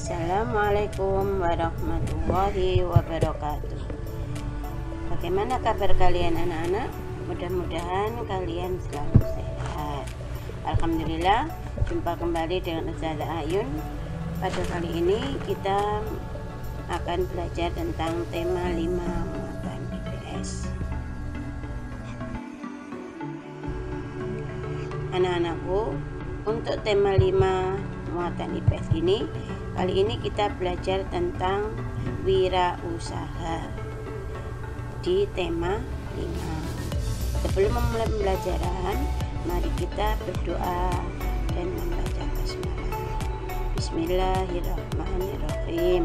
Assalamualaikum warahmatullahi wabarakatuh. Bagaimana kabar kalian anak-anak? Mudah-mudahan kalian selalu sehat. Alhamdulillah, jumpa kembali dengan Ustazah Ayun. Pada kali ini kita akan belajar tentang tema 5 muatan IPS. Anak-anakku, untuk tema 5 muatan IPS ini, kali ini kita belajar tentang wirausaha di tema 5. Sebelum memulai pembelajaran, mari kita berdoa dan membaca basmalah. Bismillahirrahmanirrahim.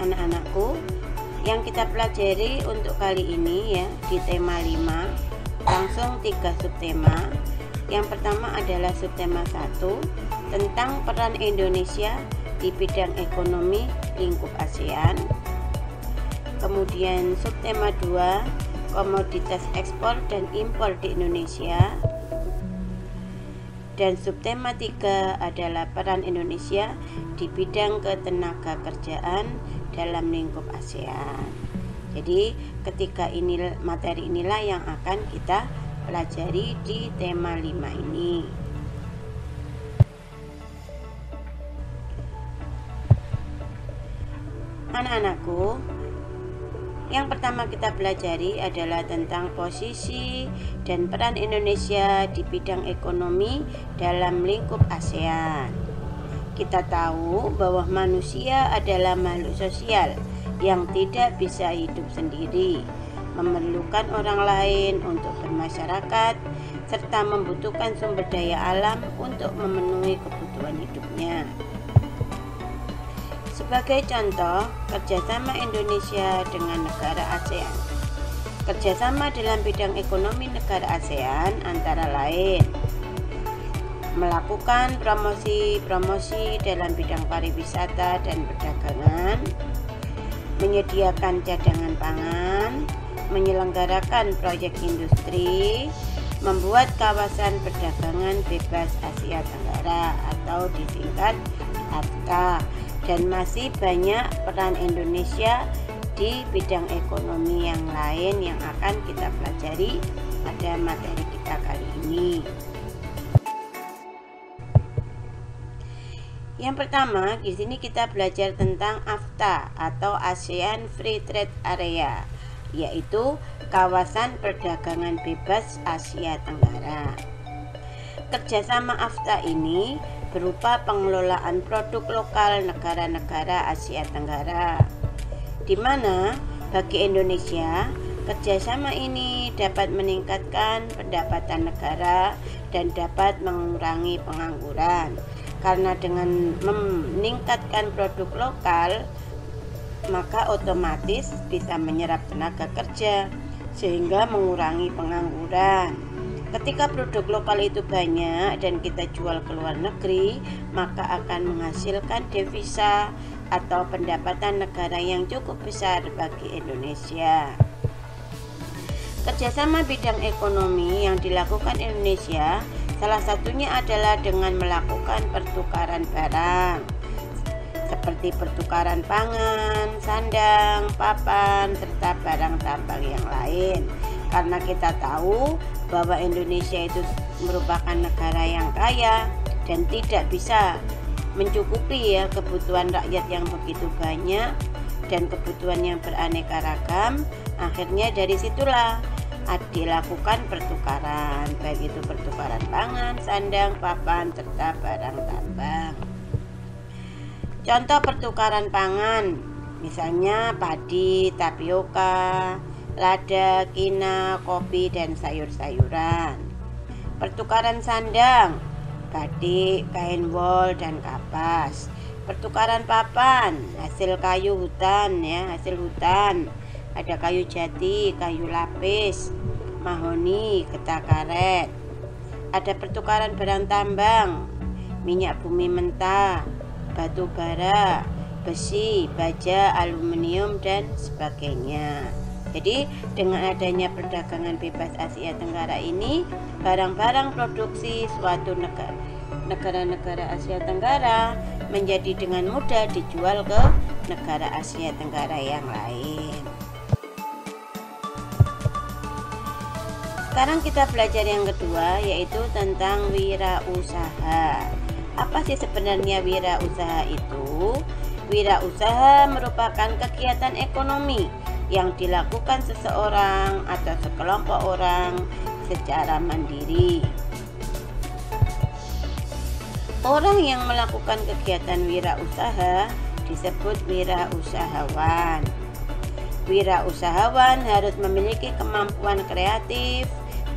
Anak-anakku, yang kita pelajari untuk kali ini ya di tema 5 langsung 3 subtema. Yang pertama adalah subtema 1 tentang peran Indonesia di bidang ekonomi lingkup ASEAN. Kemudian subtema 2 komoditas ekspor dan impor di Indonesia. Dan subtema 3 adalah peran Indonesia di bidang ketenaga kerjaan dalam lingkup ASEAN. Jadi materi inilah yang akan kita pelajari di tema 5 ini. Anak-anakku, yang pertama kita pelajari adalah tentang posisi dan peran Indonesia di bidang ekonomi dalam lingkup ASEAN. Kita tahu bahwa manusia adalah makhluk sosial yang tidak bisa hidup sendiri, memerlukan orang lain untuk bermasyarakat, serta membutuhkan sumber daya alam untuk memenuhi kebutuhan hidupnya. Sebagai contoh, kerjasama Indonesia dengan negara ASEAN. Kerjasama dalam bidang ekonomi negara ASEAN antara lain melakukan promosi dalam bidang pariwisata dan perdagangan, menyediakan cadangan pangan, menyelenggarakan proyek industri, membuat kawasan perdagangan bebas Asia Tenggara atau disingkat AFTA, dan masih banyak peran Indonesia di bidang ekonomi yang lain yang akan kita pelajari pada materi kita kali ini. Yang pertama, di sini kita belajar tentang AFTA atau ASEAN Free Trade Area, yaitu kawasan perdagangan bebas Asia Tenggara. Kerjasama AFTA ini berupa pengelolaan produk lokal negara-negara Asia Tenggara, di mana bagi Indonesia kerjasama ini dapat meningkatkan pendapatan negara dan dapat mengurangi pengangguran. Karena dengan meningkatkan produk lokal, maka otomatis bisa menyerap tenaga kerja sehingga mengurangi pengangguran. Ketika produk lokal itu banyak dan kita jual ke luar negeri, maka akan menghasilkan devisa atau pendapatan negara yang cukup besar bagi Indonesia. Kerjasama bidang ekonomi yang dilakukan Indonesia salah satunya adalah dengan melakukan pertukaran barang seperti pertukaran pangan, sandang, papan, serta barang tambang yang lain. Karena kita tahu bahwa Indonesia itu merupakan negara yang kaya dan tidak bisa mencukupi kebutuhan rakyat yang begitu banyak dan kebutuhan yang beraneka ragam. Akhirnya dari situlah dilakukan pertukaran, baik itu pertukaran pangan, sandang, papan, serta barang tambang. Contoh pertukaran pangan, misalnya padi, tapioka, lada, kina, kopi, dan sayur-sayuran. Pertukaran sandang, batik, kain wol, dan kapas. Pertukaran papan, hasil kayu hutan hasil hutan. Ada kayu jati, kayu lapis, mahoni, getah karet. Ada pertukaran barang tambang, minyak bumi mentah, batu bara, besi, baja, aluminium, dan sebagainya. Jadi dengan adanya perdagangan bebas Asia Tenggara ini, barang-barang produksi suatu negara-negara Asia Tenggara menjadi dengan mudah dijual ke negara Asia Tenggara yang lain. Sekarang kita belajar yang kedua, yaitu tentang wirausaha. Apa sih sebenarnya wirausaha itu? Wirausaha merupakan kegiatan ekonomi yang dilakukan seseorang atau sekelompok orang secara mandiri. Orang yang melakukan kegiatan wirausaha disebut wirausahawan. Wirausahawan harus memiliki kemampuan kreatif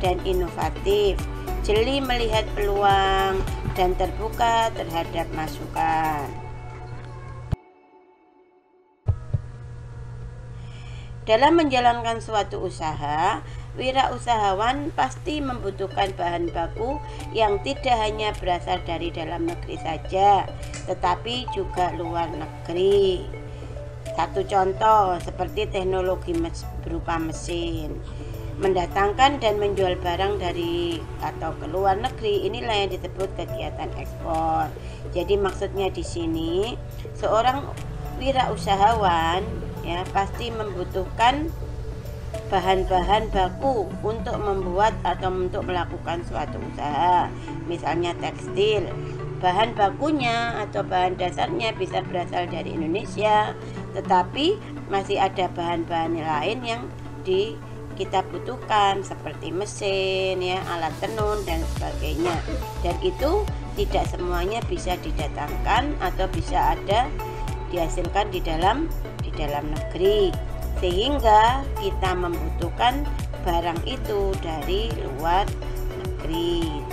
dan inovatif, jeli melihat peluang, dan terbuka terhadap masukan. Dalam menjalankan suatu usaha, wirausahawan pasti membutuhkan bahan baku yang tidak hanya berasal dari dalam negeri saja, tetapi juga luar negeri. Satu contoh seperti teknologi berupa mesin. Mendatangkan dan menjual barang dari atau ke luar negeri, inilah yang disebut kegiatan ekspor. Jadi maksudnya di sini seorang wirausahawan ya pasti membutuhkan bahan-bahan baku untuk membuat atau untuk melakukan suatu usaha. Misalnya tekstil, bahan bakunya atau bahan dasarnya bisa berasal dari Indonesia, tetapi masih ada bahan-bahan lain yang kita butuhkan seperti mesin ya, alat tenun dan sebagainya. Dan itu tidak semuanya bisa didatangkan atau bisa dihasilkan di dalam negeri, sehingga kita membutuhkan barang itu dari luar negeri.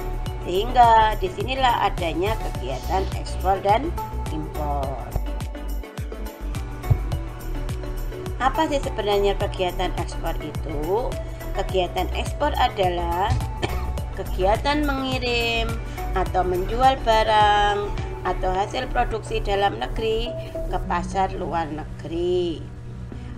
Sehingga disinilah adanya kegiatan ekspor dan impor. Apa sih sebenarnya kegiatan ekspor itu? Kegiatan ekspor adalah kegiatan mengirim atau menjual barang atau hasil produksi dalam negeri ke pasar luar negeri.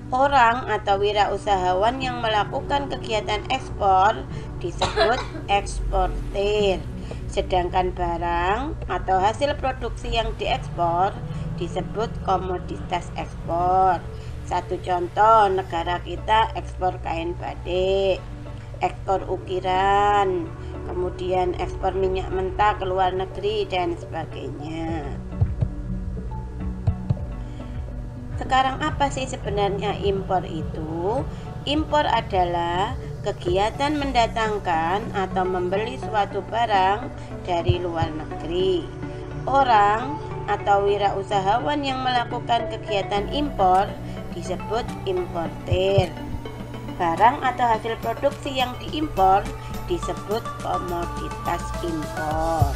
Orang atau wirausahawan yang melakukan kegiatan ekspor disebut eksportir. Sedangkan barang atau hasil produksi yang diekspor disebut komoditas ekspor. Satu contoh, negara kita ekspor kain batik, ekspor ukiran, kemudian ekspor minyak mentah ke luar negeri dan sebagainya. Sekarang apa sih sebenarnya impor itu? Impor adalah kegiatan mendatangkan atau membeli suatu barang dari luar negeri. Orang atau wirausahawan yang melakukan kegiatan impor disebut importir. Barang atau hasil produksi yang diimpor disebut komoditas impor.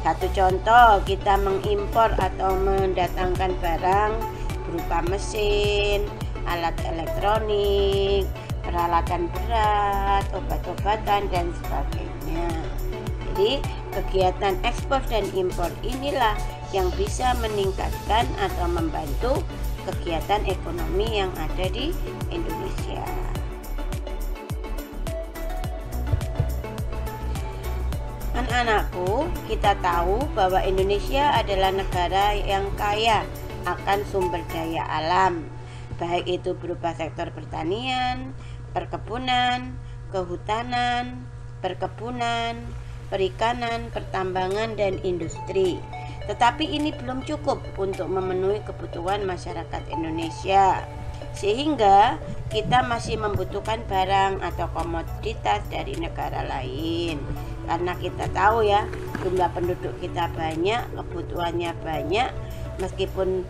Satu contoh, kita mengimpor atau mendatangkan barang berupa mesin, alat elektronik, peralatan berat, obat-obatan dan sebagainya. Jadi kegiatan ekspor dan impor inilah yang bisa meningkatkan atau membantu kegiatan ekonomi yang ada di Indonesia. Anak-anakku, kita tahu bahwa Indonesia adalah negara yang kaya akan sumber daya alam, baik itu berupa sektor pertanian, perkebunan, kehutanan, perkebunan, perikanan, pertambangan, dan industri. Tetapi ini belum cukup untuk memenuhi kebutuhan masyarakat Indonesia, sehingga kita masih membutuhkan barang atau komoditas dari negara lain. Karena kita tahu ya, jumlah penduduk kita banyak, kebutuhannya banyak, meskipun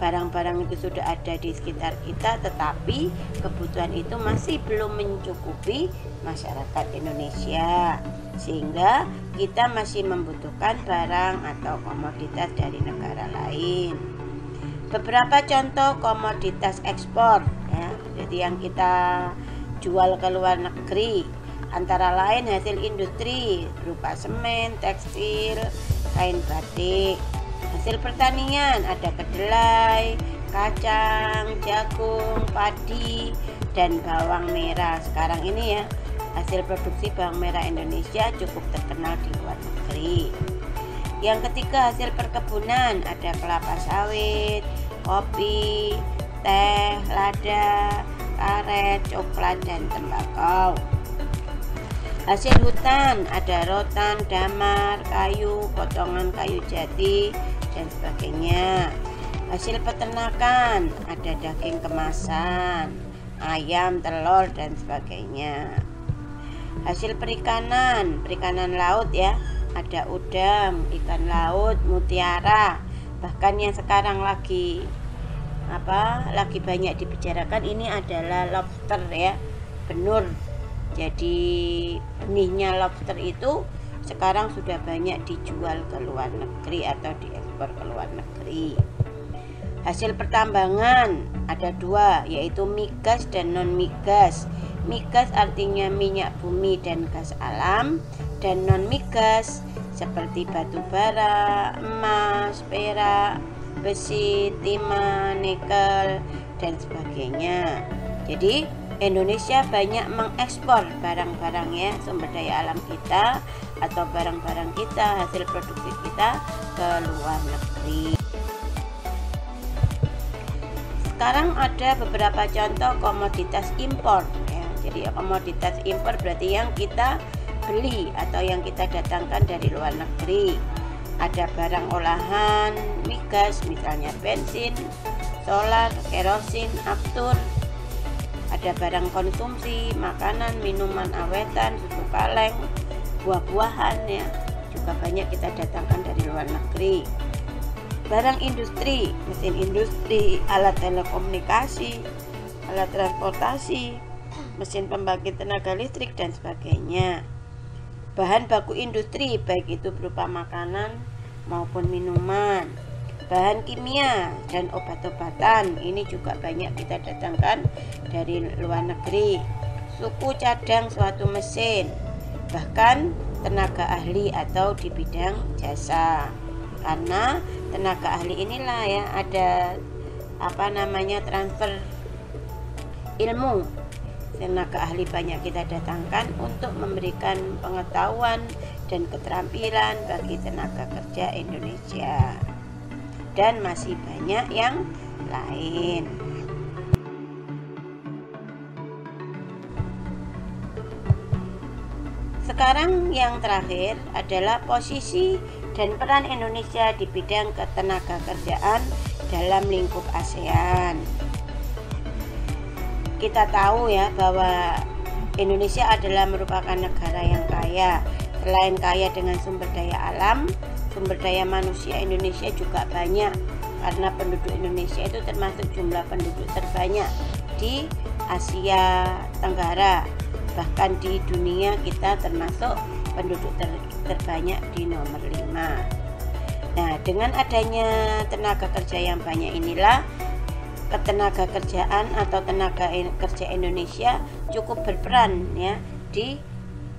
barang-barang itu sudah ada di sekitar kita, tetapi kebutuhan itu masih belum mencukupi masyarakat Indonesia, sehingga kita masih membutuhkan barang atau komoditas dari negara lain. Beberapa contoh komoditas ekspor ya, jadi yang kita jual ke luar negeri antara lain hasil industri berupa semen, tekstil, kain batik. Hasil pertanian ada kedelai, kacang, jagung, padi, dan bawang merah. Sekarang ini ya, hasil produksi bawang merah Indonesia cukup terkenal di luar negeri. Yang ketiga, hasil perkebunan, ada kelapa sawit, kopi, teh, lada, karet, coklat, dan tembakau. Hasil hutan, ada rotan, damar, kayu, potongan kayu jati, dan sebagainya. Hasil peternakan, ada daging kemasan, ayam, telur, dan sebagainya. Hasil perikanan, perikanan laut ya, ada udang, ikan laut, mutiara, bahkan yang sekarang lagi banyak dibicarakan ini adalah lobster ya, benur. Jadi benihnya lobster itu sekarang sudah banyak dijual ke luar negeri atau diekspor ke luar negeri. Hasil pertambangan ada dua, yaitu migas dan non migas. Migas artinya minyak bumi dan gas alam, dan non migas seperti batu bara, emas, perak, besi, timah, nikel, dan sebagainya. Jadi Indonesia banyak mengekspor barang-barangnya, sumber daya alam kita atau barang-barang kita, hasil produksi kita ke luar negeri. Sekarang ada beberapa contoh komoditas impor ya. Jadi komoditas impor berarti yang kita beli atau yang kita datangkan dari luar negeri. Ada barang olahan migas, misalnya bensin, solar, kerosin, aftur. Ada barang konsumsi, makanan, minuman awetan, susu kaleng, buah-buahan ya, juga banyak kita datangkan dari luar negeri. Barang industri, mesin industri, alat telekomunikasi, alat transportasi, mesin pembangkit tenaga listrik, dan sebagainya. Bahan baku industri, baik itu berupa makanan maupun minuman. Bahan kimia dan obat-obatan, ini juga banyak kita datangkan dari luar negeri. Suku cadang suatu mesin, bahkan tenaga ahli atau di bidang jasa. Karena tenaga ahli inilah ya, ada transfer ilmu. Tenaga ahli banyak kita datangkan untuk memberikan pengetahuan dan keterampilan bagi tenaga kerja Indonesia, dan masih banyak yang lain. Sekarang yang terakhir adalah posisi dan peran Indonesia di bidang ketenaga kerjaan dalam lingkup ASEAN. Kita tahu ya bahwa Indonesia adalah merupakan negara yang kaya. Selain kaya dengan sumber daya alam, sumber daya manusia Indonesia juga banyak, karena penduduk Indonesia itu termasuk jumlah penduduk terbanyak di Asia Tenggara. Bahkan di dunia kita termasuk penduduk terbanyak di nomor 5. Nah, dengan adanya tenaga kerja yang banyak inilah ketenaga kerjaan atau tenaga kerja Indonesia cukup berperan ya di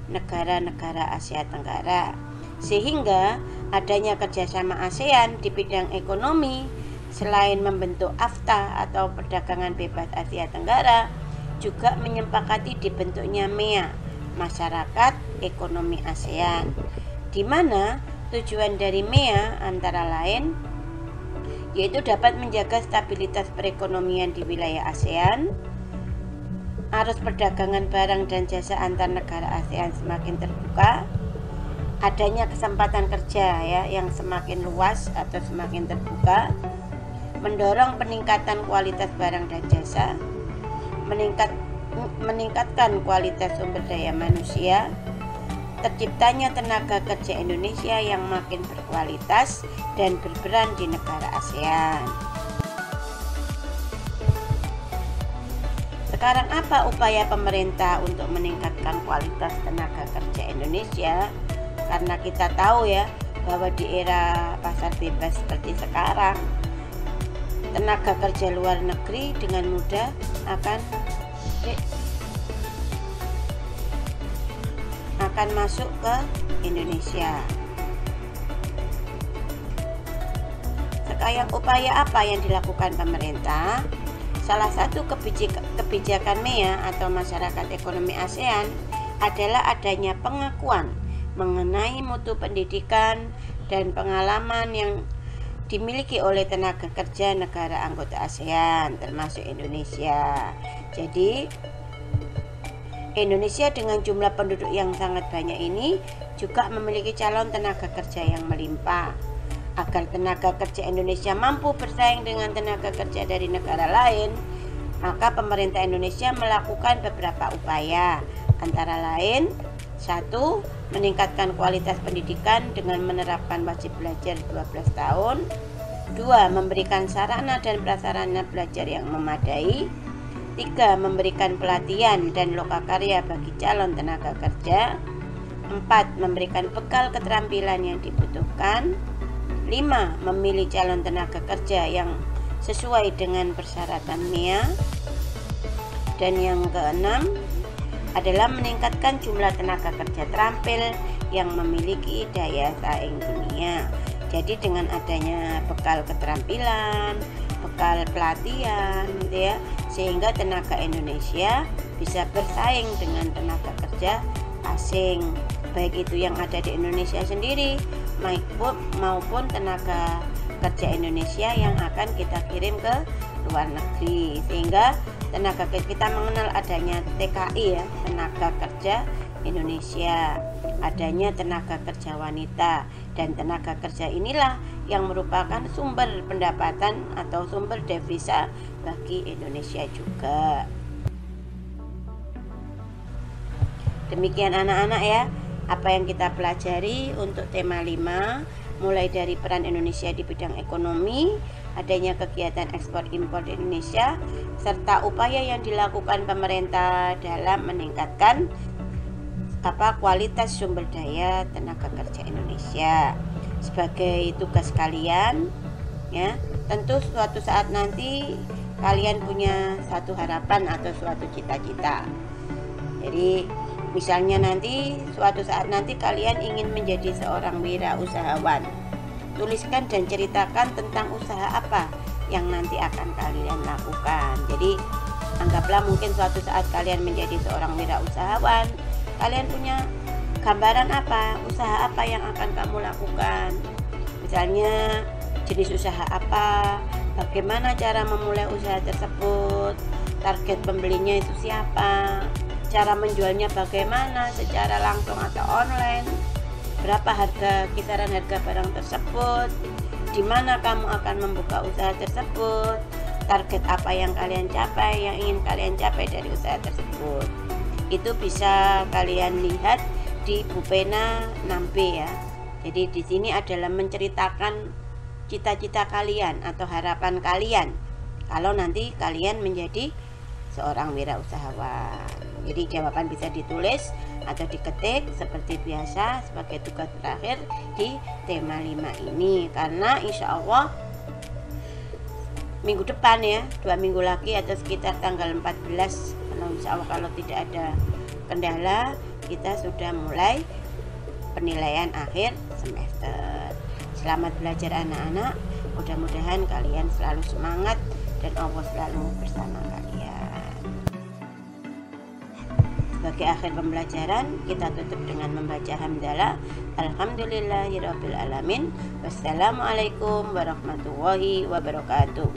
negara-negara Asia Tenggara, sehingga adanya kerjasama ASEAN di bidang ekonomi selain membentuk AFTA atau perdagangan bebas Asia Tenggara, juga menyepakati dibentuknya MEA, Masyarakat Ekonomi ASEAN, di mana tujuan dari MEA antara lain yaitu dapat menjaga stabilitas perekonomian di wilayah ASEAN, arus perdagangan barang dan jasa antar negara ASEAN semakin terbuka, adanya kesempatan kerja ya yang semakin luas atau semakin terbuka, mendorong peningkatan kualitas barang dan jasa, meningkatkan kualitas sumber daya manusia, terciptanya tenaga kerja Indonesia yang makin berkualitas dan berperan di negara ASEAN. Sekarang apa upaya pemerintah untuk meningkatkan kualitas tenaga kerja Indonesia? Karena kita tahu ya bahwa di era pasar bebas seperti sekarang, tenaga kerja luar negeri dengan mudah akan masuk ke Indonesia. upaya apa yang dilakukan pemerintah? Salah satu kebijakan MEA atau Masyarakat Ekonomi ASEAN adalah adanya pengakuan mengenai mutu pendidikan dan pengalaman yang dimiliki oleh tenaga kerja negara anggota ASEAN termasuk Indonesia. Jadi Indonesia dengan jumlah penduduk yang sangat banyak ini juga memiliki calon tenaga kerja yang melimpah. Agar tenaga kerja Indonesia mampu bersaing dengan tenaga kerja dari negara lain, maka pemerintah Indonesia melakukan beberapa upaya, antara lain 1. Meningkatkan kualitas pendidikan dengan menerapkan wajib belajar 12 tahun. 2. Memberikan sarana dan prasarana belajar yang memadai. 3. Memberikan pelatihan dan lokakarya bagi calon tenaga kerja. 4. Memberikan bekal keterampilan yang dibutuhkan. 5. Memilih calon tenaga kerja yang sesuai dengan persyaratan MEA. Dan yang keenam adalah meningkatkan jumlah tenaga kerja terampil yang memiliki daya saing dunia. Jadi dengan adanya bekal keterampilan, bekal pelatihan gitu ya, sehingga tenaga Indonesia bisa bersaing dengan tenaga kerja asing, baik itu yang ada di Indonesia sendiri maupun tenaga kerja Indonesia yang akan kita kirim ke luar negeri, sehingga tenaga kita mengenal adanya TKI ya, tenaga kerja Indonesia, adanya tenaga kerja wanita, dan tenaga kerja inilah yang merupakan sumber pendapatan atau sumber devisa bagi Indonesia juga. Demikian anak-anak ya, apa yang kita pelajari untuk tema 5, mulai dari peran Indonesia di bidang ekonomi, adanya kegiatan ekspor impor di Indonesia, serta upaya yang dilakukan pemerintah dalam meningkatkan kualitas sumber daya tenaga kerja Indonesia. Sebagai tugas kalian ya, tentu suatu saat nanti kalian punya satu harapan atau suatu cita-cita. Jadi misalnya nanti suatu saat nanti kalian ingin menjadi seorang wirausahawan, tuliskan dan ceritakan tentang usaha apa yang nanti akan kalian lakukan. Jadi anggaplah mungkin suatu saat kalian menjadi seorang wirausahawan, kalian punya gambaran apa, usaha apa yang akan kamu lakukan. Misalnya jenis usaha apa, bagaimana cara memulai usaha tersebut, target pembelinya itu siapa, cara menjualnya bagaimana, secara langsung atau online, berapa kisaran harga barang tersebut, di mana kamu akan membuka usaha tersebut, target apa yang kalian capai, yang ingin kalian capai dari usaha tersebut. Itu bisa kalian lihat di Bupena 6B ya. Jadi di sini adalah menceritakan cita-cita kalian atau harapan kalian kalau nanti kalian menjadi seorang wirausahawan. Jadi jawaban bisa ditulis atau diketik seperti biasa sebagai tugas terakhir di tema 5 ini, karena insya Allah minggu depan ya, 2 minggu lagi atau sekitar tanggal 14, insya Allah kalau tidak ada kendala, kita sudah mulai penilaian akhir semester. Selamat belajar anak-anak, mudah-mudahan kalian selalu semangat dan Allah selalu bersama kalian. Sebagai akhir pembelajaran, kita tutup dengan membaca hamdalah. Alhamdulillahirabbil alamin. Wassalamualaikum warahmatullahi wabarakatuh.